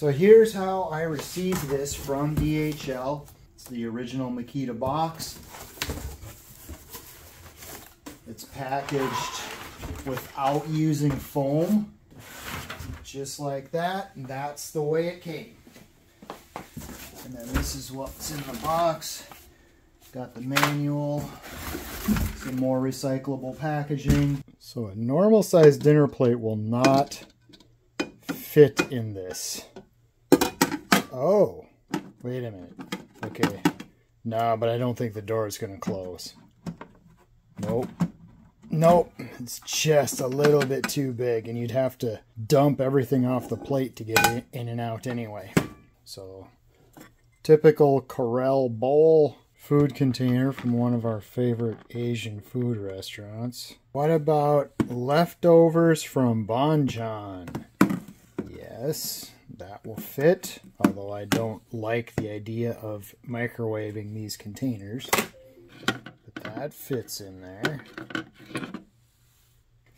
So here's how I received this from DHL. It's the original Makita box. It's packaged without using foam, just like that, and that's the way it came. And then this is what's in the box. Got the manual, some more recyclable packaging. So a normal sized dinner plate will not fit in this. Oh, wait a minute. Okay. No, but I don't think the door is going to close. Nope. Nope. It's just a little bit too big, and you'd have to dump everything off the plate to get it in and out anyway. So, typical Corel bowl food container from one of our favorite Asian food restaurants. What about leftovers from Bonjon? Yes, that will fit, although I don't like the idea of microwaving these containers. But that fits in there.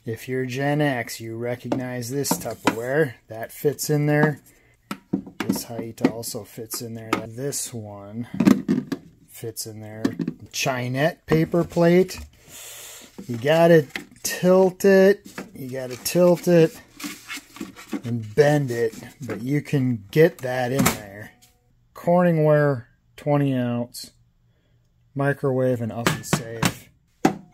If you're Gen X, you recognize this Tupperware. That fits in there. This height also fits in there. This one fits in there. Chinette paper plate. You gotta tilt it. You gotta tilt it and bend it, but you can get that in there. Corningware 20 ounce microwave and oven safe.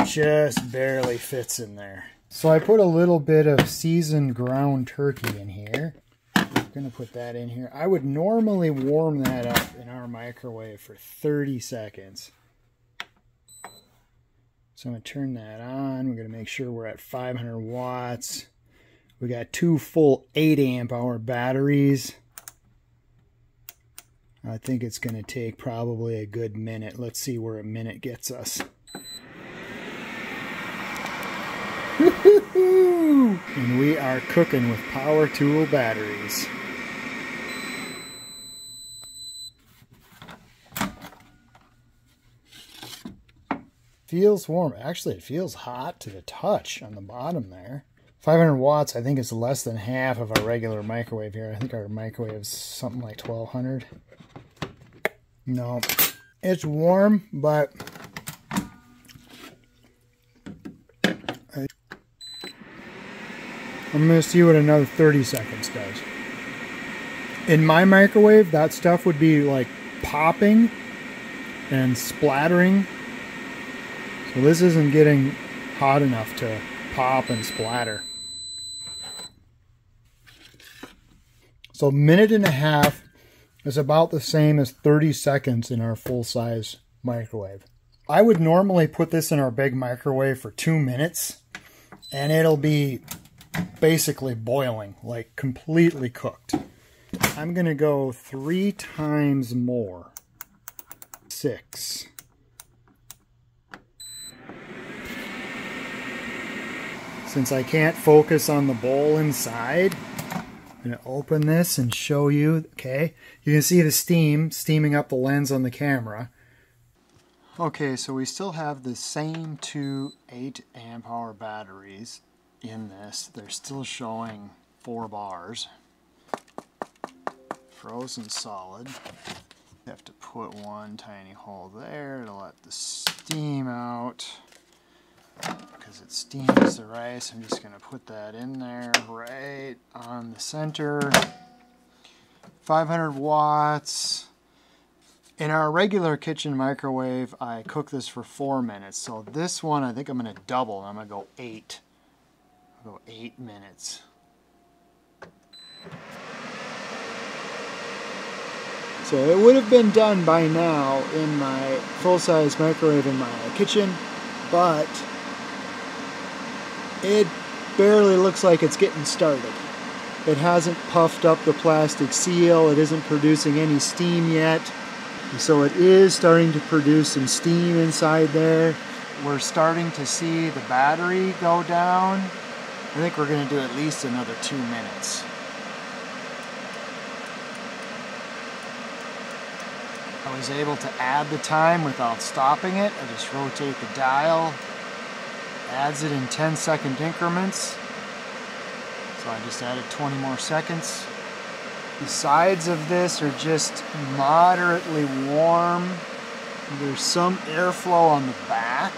Just barely fits in there. So I put a little bit of seasoned ground turkey in here. I'm gonna put that in here. I would normally warm that up in our microwave for 30 seconds. So I'm gonna turn that on. We're gonna make sure we're at 500 watts. We got 2 full 8 amp hour batteries. I think it's gonna take probably a good minute. Let's see where a minute gets us. Woo-hoo-hoo! And we are cooking with power tool batteries. Feels warm. Actually, it feels hot to the touch on the bottom there. 500 watts, I think it's less than half of our regular microwave here. I think our microwave is something like 1200. No, it's warm, but I'm going to see what another 30 seconds does. In my microwave, that stuff would be like popping and splattering. So this isn't getting hot enough to pop and splatter. So a minute and a half is about the same as 30 seconds in our full-size microwave. I would normally put this in our big microwave for 2 minutes, and it'll be basically boiling, like completely cooked. I'm gonna go 3 times more. 6. Since I can't focus on the bowl inside, I'm gonna open this and show you. Okay, you can see the steam steaming up the lens on the camera. Okay, so we still have the same 2 8 amp hour batteries in this. They're still showing 4 bars. Frozen solid. You have to put one tiny hole there to let the steam out. Because it steams the rice, I'm just going to put that in there right on the center. 500 watts. In our regular kitchen microwave, I cook this for 4 minutes. So this one, I think I'm going to double. I'm going to go 8. I'll go 8 minutes. So it would have been done by now in my full-size microwave in my kitchen, but it barely looks like it's getting started. It hasn't puffed up the plastic seal. It isn't producing any steam yet. So it is starting to produce some steam inside there. We're starting to see the battery go down. I think we're going to do at least another 2 minutes. I was able to add the time without stopping it. I just rotate the dial. Adds it in 10-second increments. So I just added 20 more seconds. The sides of this are just moderately warm. There's some airflow on the back.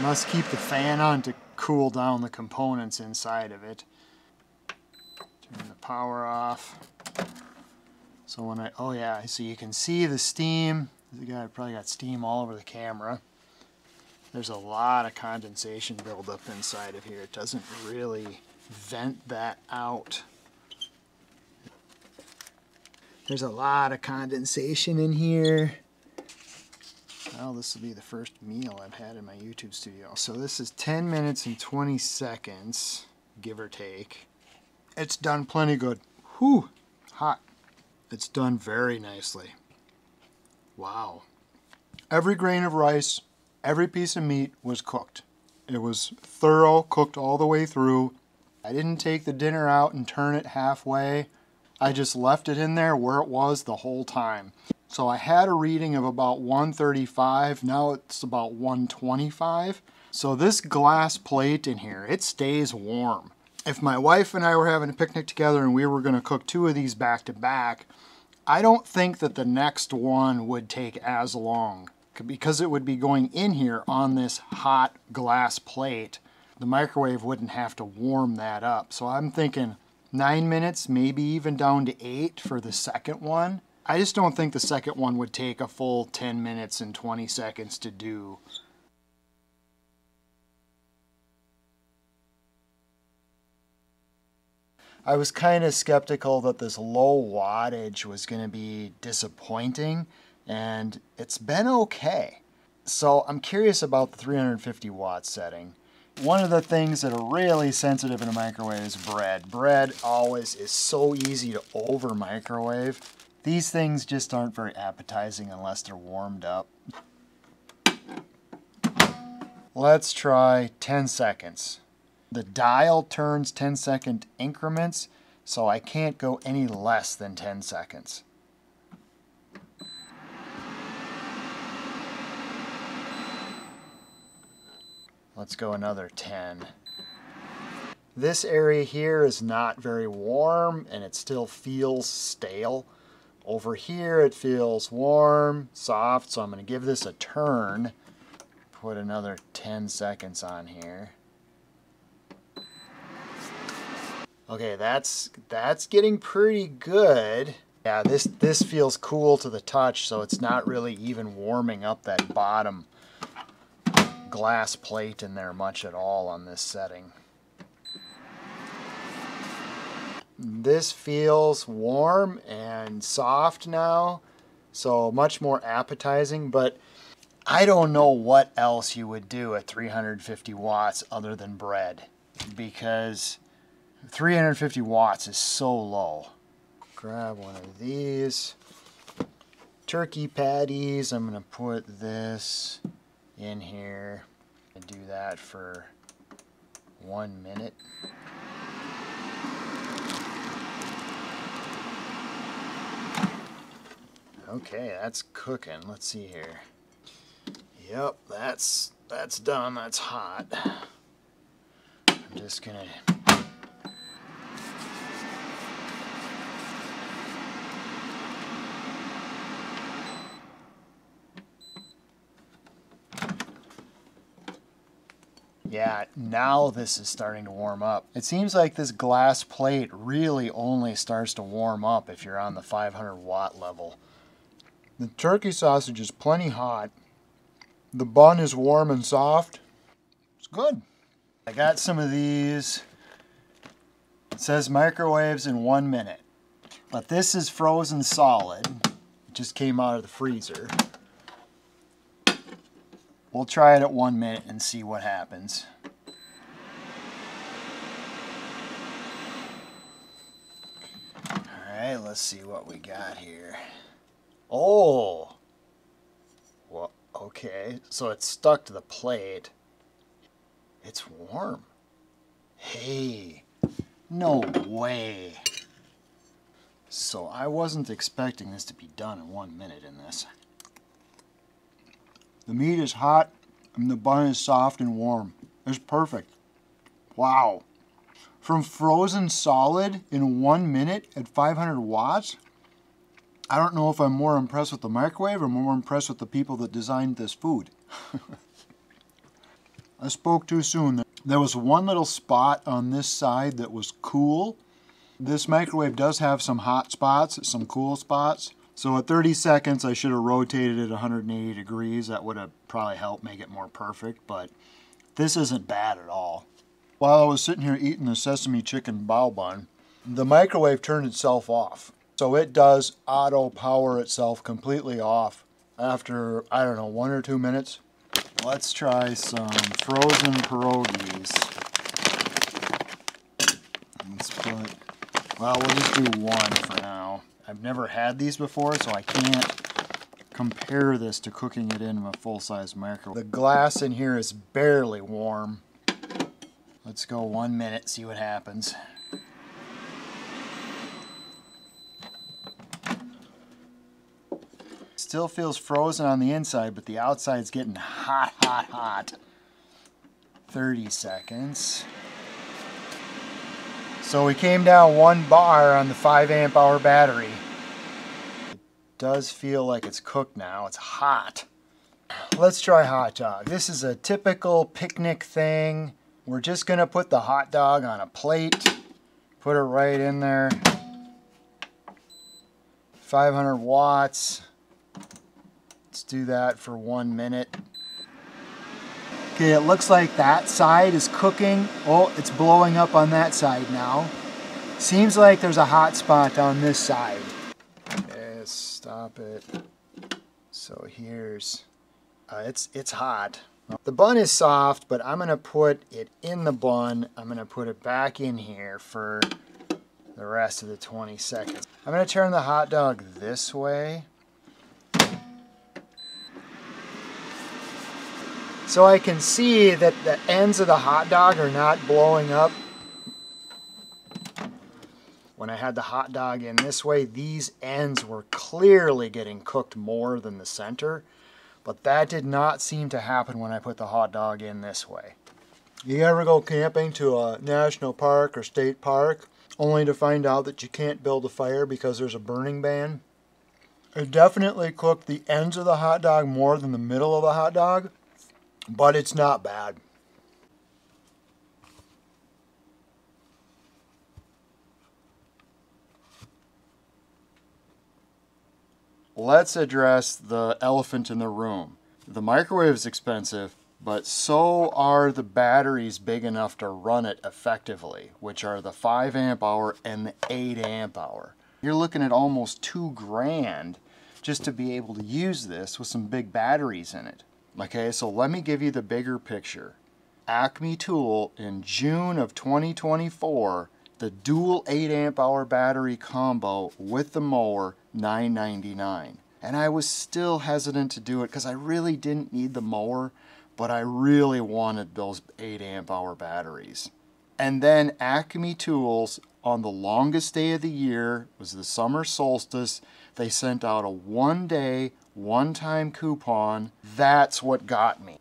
Must keep the fan on to cool down the components inside of it. Turn the power off. So when oh yeah, so you can see the steam. The guy probably got steam all over the camera. There's a lot of condensation buildup inside of here. It doesn't really vent that out. There's a lot of condensation in here. Well, this will be the first meal I've had in my YouTube studio. So this is 10 minutes and 20 seconds, give or take. It's done plenty good. Whew, hot. It's done very nicely. Wow. Every grain of rice, every piece of meat was cooked. It was thorough, cooked all the way through. I didn't take the dinner out and turn it halfway. I just left it in there where it was the whole time. So I had a reading of about 135, now it's about 125. So this glass plate in here, it stays warm. If my wife and I were having a picnic together and we were gonna cook 2 of these back to back, I don't think that the next one would take as long because it would be going in here on this hot glass plate. The microwave wouldn't have to warm that up. So I'm thinking 9 minutes, maybe even down to 8 for the second one. I just don't think the second one would take a full 10 minutes and 20 seconds to do. I was kind of skeptical that this low wattage was going to be disappointing, and it's been okay. So I'm curious about the 350 watt setting. One of the things that are really sensitive in a microwave is bread. Bread always is so easy to over microwave. These things just aren't very appetizing unless they're warmed up. Let's try 10 seconds. The dial turns 10-second increments, so I can't go any less than 10 seconds. Let's go another 10. This area here is not very warm and it still feels stale. Over here it feels warm, soft, so I'm going to give this a turn. Put another 10 seconds on here. Okay, that's getting pretty good. Yeah, this feels cool to the touch, so it's not really even warming up that bottom glass plate in there much at all on this setting. This feels warm and soft now, so much more appetizing, but I don't know what else you would do at 350 watts other than bread, because 350 watts is so low. Grab one of these turkey patties. I'm going to put this in here and do that for 1 minute. Okay, that's cooking. Let's see here. Yep, that's done. That's hot. I'm just gonna yeah, now this is starting to warm up. It seems like this glass plate really only starts to warm up if you're on the 500 watt level. The turkey sausage is plenty hot. The bun is warm and soft. It's good. I got some of these. It says microwaves in 1 minute. But this is frozen solid. It just came out of the freezer. We'll try it at 1 minute and see what happens. Alright, let's see what we got here. Oh! Well, okay, so it's stuck to the plate. It's warm. Hey, no way. So I wasn't expecting this to be done in 1 minute in this. The meat is hot and the bun is soft and warm. It's perfect. Wow. From frozen solid in 1 minute at 500 watts, I don't know if I'm more impressed with the microwave or more impressed with the people that designed this food. I spoke too soon. There was one little spot on this side that was cool. This microwave does have some hot spots, some cool spots. So at 30 seconds, I should have rotated it 180 degrees. That would have probably helped make it more perfect, but this isn't bad at all. While I was sitting here eating the sesame chicken bao bun, the microwave turned itself off. So it does auto power itself completely off after, I don't know, 1 or 2 minutes. Let's try some frozen pierogies. Let's put, well, we'll just do one for now. I've never had these before, so I can't compare this to cooking it in a full-size microwave. The glass in here is barely warm. Let's go 1 minute, see what happens. Still feels frozen on the inside, but the outside's getting hot, hot, hot. 30 seconds. So we came down 1 bar on the 5 amp hour battery. It does feel like it's cooked now. It's hot. Let's try hot dog. This is a typical picnic thing. We're just gonna put the hot dog on a plate, put it right in there. 500 watts. Let's do that for 1 minute. Okay, it looks like that side is cooking. Oh, it's blowing up on that side now. Seems like there's a hot spot on this side. Yes, stop it. So here's, it's hot. The bun is soft, but I'm gonna put it in the bun. I'm gonna put it back in here for the rest of the 20 seconds. I'm gonna turn the hot dog this way, so I can see that the ends of the hot dog are not blowing up. When I had the hot dog in this way, these ends were clearly getting cooked more than the center, but that did not seem to happen when I put the hot dog in this way. You ever go camping to a national park or state park only to find out that you can't build a fire because there's a burning ban? It definitely cooked the ends of the hot dog more than the middle of the hot dog, but it's not bad. Let's address the elephant in the room. The microwave is expensive, but so are the batteries big enough to run it effectively, which are the 5 amp hour and the 8 amp hour. You're looking at almost $2,000 just to be able to use this with some big batteries in it. Okay, so let me give you the bigger picture. Acme Tool in June of 2024, the dual 8 amp hour battery combo with the mower, $9.99. And I was still hesitant to do it because I really didn't need the mower, but I really wanted those 8 amp hour batteries. And then Acme Tools, on the longest day of the year, was the summer solstice, they sent out a 1-day, one-time coupon. That's what got me.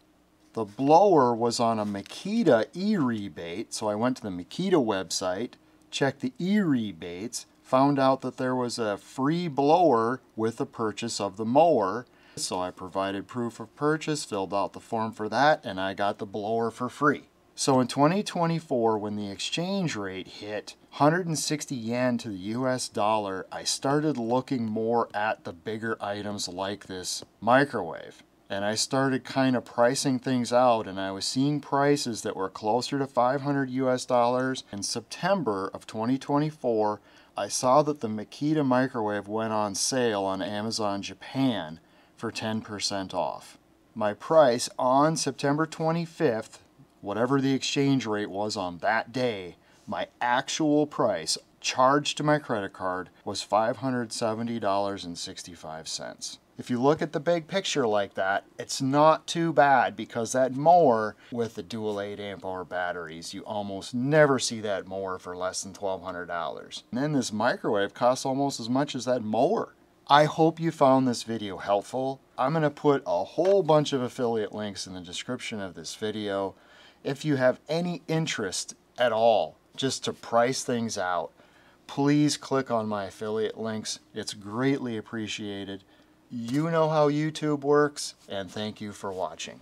The blower was on a Makita e-rebate, so I went to the Makita website, checked the e-rebates, found out that there was a free blower with the purchase of the mower. So I provided proof of purchase, filled out the form for that, and I got the blower for free. So in 2024, when the exchange rate hit 160 yen to the US dollar, I started looking more at the bigger items like this microwave. And I started kind of pricing things out, and I was seeing prices that were closer to 500 US dollars. In September of 2024, I saw that the Makita microwave went on sale on Amazon Japan for 10% off. My price on September 25th, whatever the exchange rate was on that day, my actual price charged to my credit card was $570.65. If you look at the big picture like that, it's not too bad, because that mower with the dual 8 amp hour batteries, you almost never see that mower for less than $1,200. And then this microwave costs almost as much as that mower. I hope you found this video helpful. I'm going to put a whole bunch of affiliate links in the description of this video. If you have any interest at all just to price things out, please click on my affiliate links. It's greatly appreciated. You know how YouTube works, and thank you for watching.